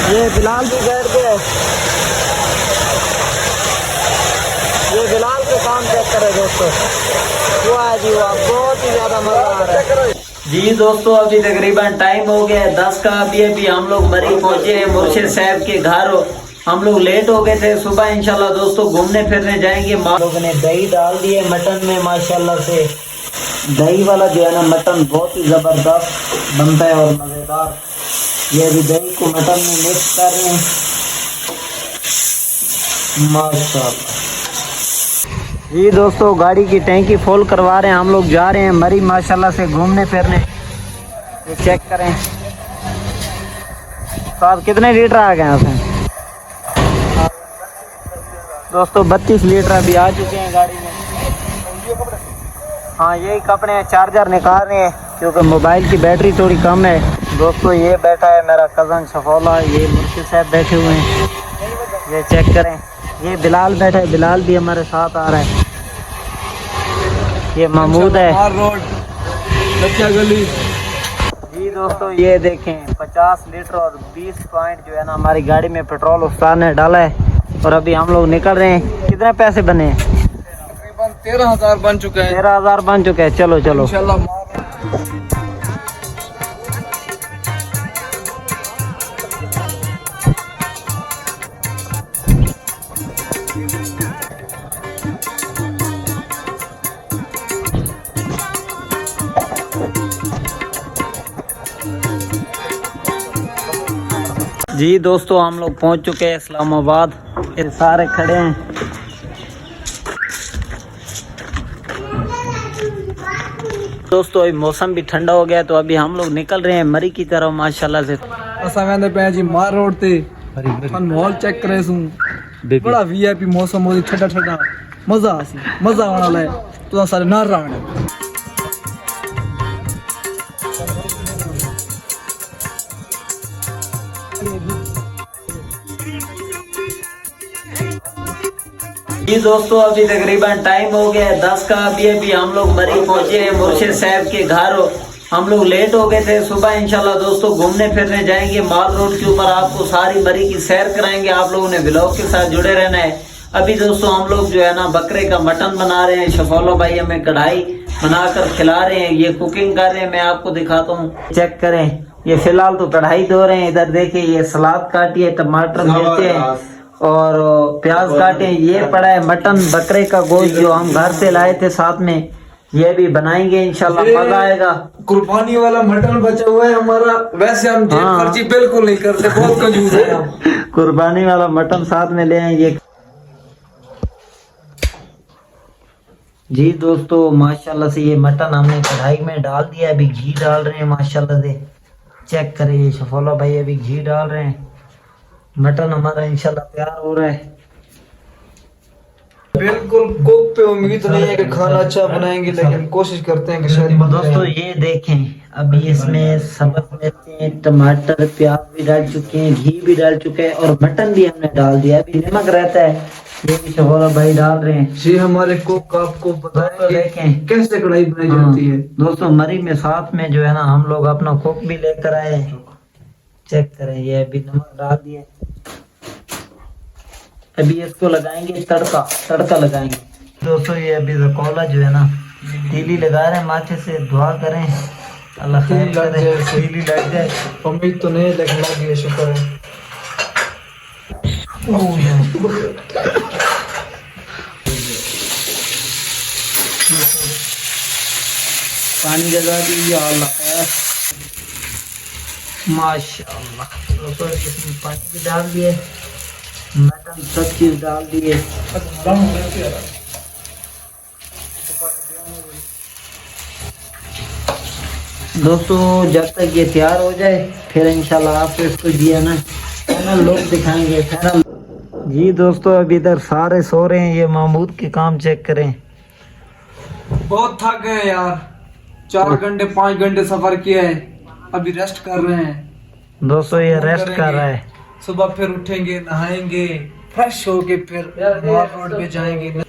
ये बिलाल भी बैठ गए। ये बिलाल के काम चेक करें दोस्तों, हुआ है जी, हुआ बहुत ही ज्यादा मजा आ रहा है जी दोस्तों। अभी तकरीबन टाइम हो गया है 10 का। अभी हम लोग मरी पहुंचे हैं मुर्शिद साहब के घर। हम लोग लेट हो गए थे। सुबह इंशाल्लाह दोस्तों घूमने फिरने जाएंगे। लोगों ने दही डाल दिए मटन में माशाल्लाह से। दही वाला जो है ना मटन बहुत ही ज़बरदस्त बनता है और मज़ेदार। ये अभी दही को मटन में मिक्स कर रहे हैं माशाल्लाह जी दोस्तों। गाड़ी की टैंकी फुल करवा रहे हैं हम लोग, जा रहे हैं मरी माशाल्लाह से घूमने फिरने। ये चेक करें साहब कितने लीटर आ गए हैं दोस्तों। 32 लीटर अभी आ चुके हैं गाड़ी में। हाँ यही कपड़े हैं, चार्जर निकाल रहे हैं क्योंकि मोबाइल की बैटरी थोड़ी कम है दोस्तों। ये बैठा है मेरा कज़न शफौला, ये मुर्शिद साहब बैठे हुए हैं। ये चेक करें, ये बिलाल बैठा है, बिलाल भी हमारे साथ आ रहा है। ये महमूद है गली जी दोस्तों। ये देखें 50 लीटर और 20 पॉइंट जो है ना हमारी गाड़ी में पेट्रोल उस्ताद ने डाला है। और अभी हम लोग निकल रहे हैं। कितने पैसे बने हैं? तकरीबन 13,000 बन चुके हैं। 13,000 बन चुके हैं। चलो चलो जी दोस्तों। हम लोग पहुंच चुके हैं इस्लामाबाद। ये सारे खड़े हैं। दोस्तों अभी मौसम भी ठंडा हो गया तो अभी हम लोग निकल रहे हैं मरी की तरफ माशाल्लाह से। असा वेंदे पे जी मार रोड ते माहौल चेक करे सू। बड़ा वीआईपी मौसम हो ठंडा ठंडा मजा आसी, मजा आने वाला है तो सारे नार रहने। जी दोस्तों अभी तकरीबन टाइम हो गया है 10 का। अभी हम लोग मरी पहुंचे हैं मुर्शिद साहब के घर। हम लोग लेट हो गए थे। सुबह इंशाल्लाह दोस्तों घूमने फिरने जाएंगे माल रोड के ऊपर। आपको सारी मरी की सैर कराएंगे। आप लोगों ने व्लॉग के साथ जुड़े रहना है। अभी दोस्तों हम लोग जो है ना बकरे का मटन बना रहे हैं। शफौला भाई हमें कढ़ाई बनाकर खिला रहे हैं। ये कुकिंग कर रहे हैं, मैं आपको दिखाता हूँ। चेक करें, ये फिलहाल तो कढ़ाई धो रहे हैं। इधर देखिए ये सलाद काटी है, टमाटर मिर्चे हैं और प्याज काटे। ये पड़ा है मटन बकरे का गोश्त जो हम घर से लाए थे साथ में। ये भी बनाएंगे इंशाल्लाह, मजा आएगा। कुर्बानी वाला मटन बचा हुआ है हमारा। वैसे हम जेब खर्ची बिल्कुल नहीं करते, बहुत कंजूस है हम। कुर्बानी वाला मटन साथ में ले आएंगे जी दोस्तों। माशाल्लाह से ये मटन हमने कढ़ाई में डाल दिया। अभी घी डाल रहे हैं माशाल्लाह से। चेक करिए शफौला भाई अभी घी डाल रहे हैं। मटन हमारा इंशाल्लाह तैयार हो रहा है। बिल्कुल कुक पे उम्मीद नहीं है कि खाना अच्छा बनाएंगे, लेकिन कोशिश करते हैं कि शायद दोस्तों ये देखें अभी इसमें सब्ज मिर्चें, टमाटर, प्याज भी डाल चुके हैं, घी भी डाल चुके हैं और मटन भी हमने डाल दिया। अभी नमक रहता है, ये भी शफौला भाई डाल रहे हैं। जी हमारे कुक आपको बताएंगे देखें कैसे कढ़ाई बनाई जाती है। दोस्तों मरी में साथ में जो है ना हम लोग अपना कुक भी लेकर आए हैं। चेक करें, ये अभी नमक डाल दिए। अभी इसको लगाएंगे तड़का लगाएंगे दोस्तों। ये अभी रकौला जो है ना तीली लगा रहे हैं माथे से। दुआ करें अल्लाह खैर करे, तीली लग जाए। उम्मीद तो नहीं लेकिन लग गई, शुक्र है। पानी लगा दीजिए अल्लाह माशाअल्लाह। दोस्तों इसमें पानी भी डाल दिए, मटन सब चीज डाल दिए। दोस्तों जब तक ये तैयार हो जाए फिर इंशाल्लाह आपको इसको दिया ना फाइनल लुक दिखाएंगे। फाइनल जी दोस्तों अभी इधर सारे सो रहे हैं। ये महमूद के काम चेक करें। बहुत थक गए यार, 4 घंटे 5 घंटे सफर किया है। अभी रेस्ट कर रहे हैं दोस्तों। ये रेस्ट कर रहा है। सुबह फिर उठेंगे, नहाएंगे, फ्रेश होके फिर रोड पे जाएंगे।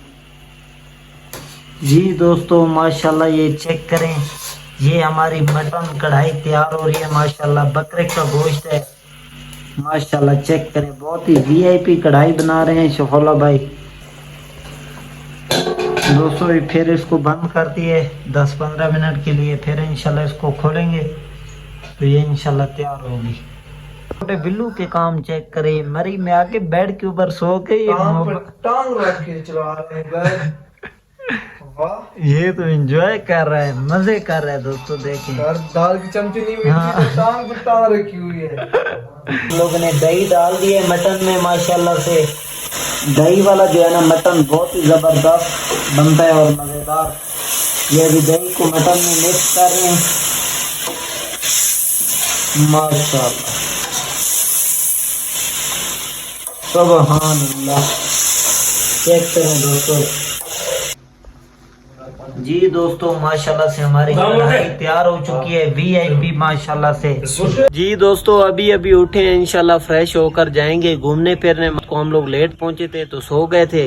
जी दोस्तों माशाल्लाह ये चेक करें, ये हमारी मटन कढ़ाई तैयार हो रही है माशाल्लाह। बकरे का गोश्त है माशाल्लाह चेक करें, बहुत ही वीआईपी कढ़ाई बना रहे हैं शफोला भाई। दोस्तों फिर इसको बंद कर दिए 10-15 मिनट के लिए, फिर इंशाल्लाह इसको खोलेंगे तो ये इंशाल्लाह तैयार होगी। छोटे बिल्लू के काम चेक करें, मरी में आके बेड के ऊपर सो के टांग रख के चला रहे हैं। वाह, ये तो एंजॉय कर रहा है, मजे कर रहा है दोस्तों। देखें दाल की चमची नहीं मिलती हाँ। तो टांग पे टांग रखी हुई है। लोगों ने दही डाल दिए मटन में माशाल्लाह से। दही वाला जो है ना मटन बहुत ही जबरदस्त बनता है और मजेदार। ये अभी दही को मटन में मिक्स कर रहे हैं माशाल्लाह, सुभानअल्लाह। चेक करें दोस्तों। जी दोस्तों माशाल्लाह से हमारी कढ़ाई तैयार हो चुकी है वीआईपी माशाल्लाह से। जी दोस्तों अभी अभी उठे हैं, इंशाल्लाह फ्रेश होकर जाएंगे घूमने फिरने को। हम लोग लेट पहुंचे थे तो सो गए थे।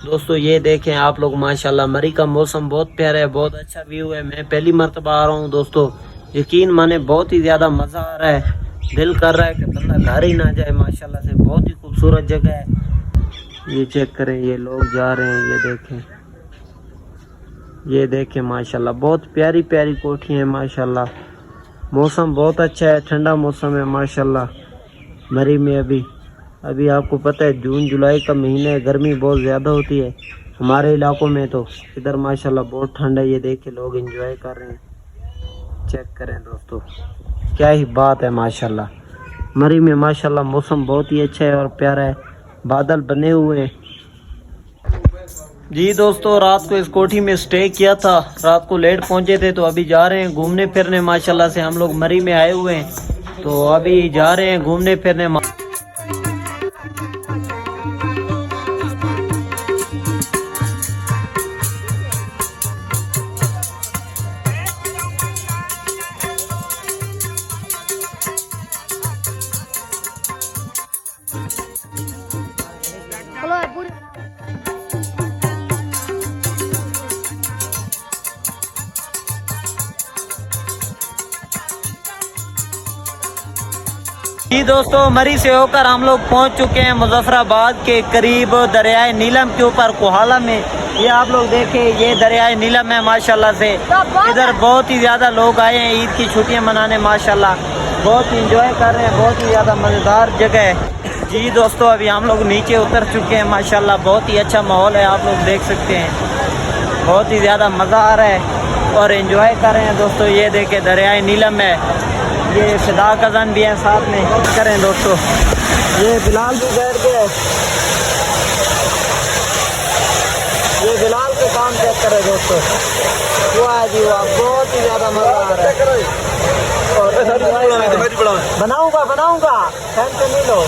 दोस्तों ये देखें आप लोग माशाल्लाह, मरी का मौसम बहुत प्यारा है, बहुत अच्छा व्यू है। मैं पहली मर्तबा आ रहा हूँ दोस्तों, यकीन माने बहुत ही ज्यादा मजा आ रहा है। दिल कर रहा है कि बंदा घर ही ना जाए माशाल्लाह से। बहुत ही खूबसूरत जगह है। ये चेक करें, ये लोग जा रहे हैं, ये देखें माशाल्लाह, बहुत प्यारी प्यारी कोठी है माशाल्लाह। मौसम बहुत अच्छा है, ठंडा मौसम है माशाल्लाह। मरी में अभी आपको पता है जून जुलाई का महीना है, गर्मी बहुत ज़्यादा होती है हमारे इलाकों में, तो इधर माशाल्लाह बहुत ठंड है। ये देखें लोग एंजॉय कर रहे हैं, चेक करें दोस्तों, क्या ही बात है माशाल्लाह। मरी में माशाल्लाह मौसम बहुत ही अच्छा है और प्यारा है, बादल बने हुए हैं। जी दोस्तों रात को इस कोठी में स्टे किया था, रात को लेट पहुंचे थे तो अभी जा रहे हैं घूमने फिरने माशाल्लाह से। हम लोग मरी में आए हुए हैं तो अभी जा रहे हैं घूमने फिरने। जी दोस्तों मरी से होकर हम लोग पहुंच चुके हैं मुजफ्फराबाद के करीब दरियाए नीलम के ऊपर कोहाला में। ये आप लोग देखें, ये दरियाए नीलम है माशाल्लाह से। इधर बहुत ही ज़्यादा लोग आए हैं ईद की छुट्टियां मनाने माशाल्लाह, बहुत इंजॉय कर रहे हैं, बहुत ही ज़्यादा मज़ेदार जगह है। जी दोस्तों अभी हम लोग नीचे उतर चुके हैं माशाल्लाह, बहुत ही अच्छा माहौल है, आप लोग देख सकते हैं, बहुत ही ज़्यादा मज़ा आ रहा है और इन्जॉय कर रहे हैं दोस्तों। ये देखें दरियाए नीलम है, ये फिदा कज़न भी है साथ में। करें दोस्तों, ये बिलाल भी बैठ गया है, ये बिलाल के काम चेक करें दोस्तों। वाह जी वाह, बहुत ही ज़्यादा मज़ा आ रहा है। बनाऊंगा टेंशन नहीं लो।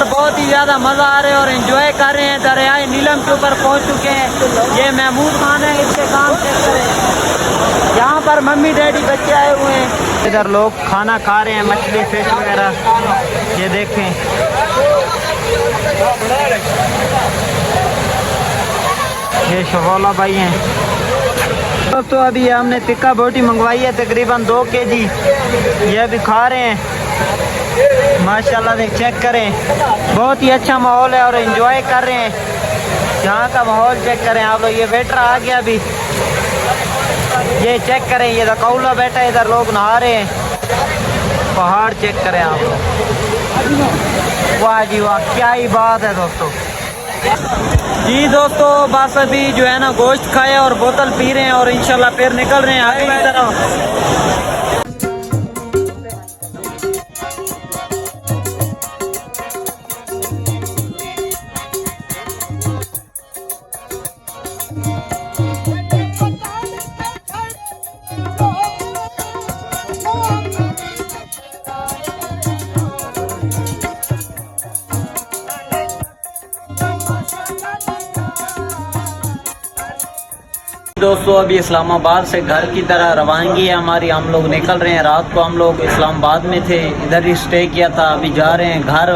बहुत ही ज़्यादा मज़ा आ रहा है और एंजॉय कर रहे हैं। दरियाए नीलम के ऊपर पहुंच चुके हैं। ये महमूद खान है, इसके काम चेक करें। यहाँ पर मम्मी डैडी बच्चे आए हुए हैं, इधर लोग खाना खा रहे हैं, मछली फिश वगैरह। ये देखें ये शफोला भाई हैं दोस्तों। अभी हमने टिक्का बोटी मंगवाई है तकरीबन 2 केजी, ये भी खा रहे हैं माशाल्लाह से। चेक करें, बहुत ही अच्छा माहौल है और एंजॉय कर रहे हैं यहाँ का माहौल। चेक करें आप लोग, ये वेटर आ गया अभी, ये चेक करें, ये कौला बैठा है, इधर लोग नहा रहे हैं। पहाड़ चेक करें आप लोग, वाह जी वाह, क्या ही बात है दोस्तों। जी दोस्तों बस अभी जो है ना गोश्त खाए और बोतल पी रहे हैं और इंशाल्लाह फिर निकल रहे हैं आगे की तरफ। दोस्तों अभी इस्लामाबाद से घर की तरह रवानगी है हमारी, हम लोग निकल रहे हैं। रात को हम लोग इस्लामाबाद में थे, इधर ही स्टे किया था, अभी जा रहे हैं घर।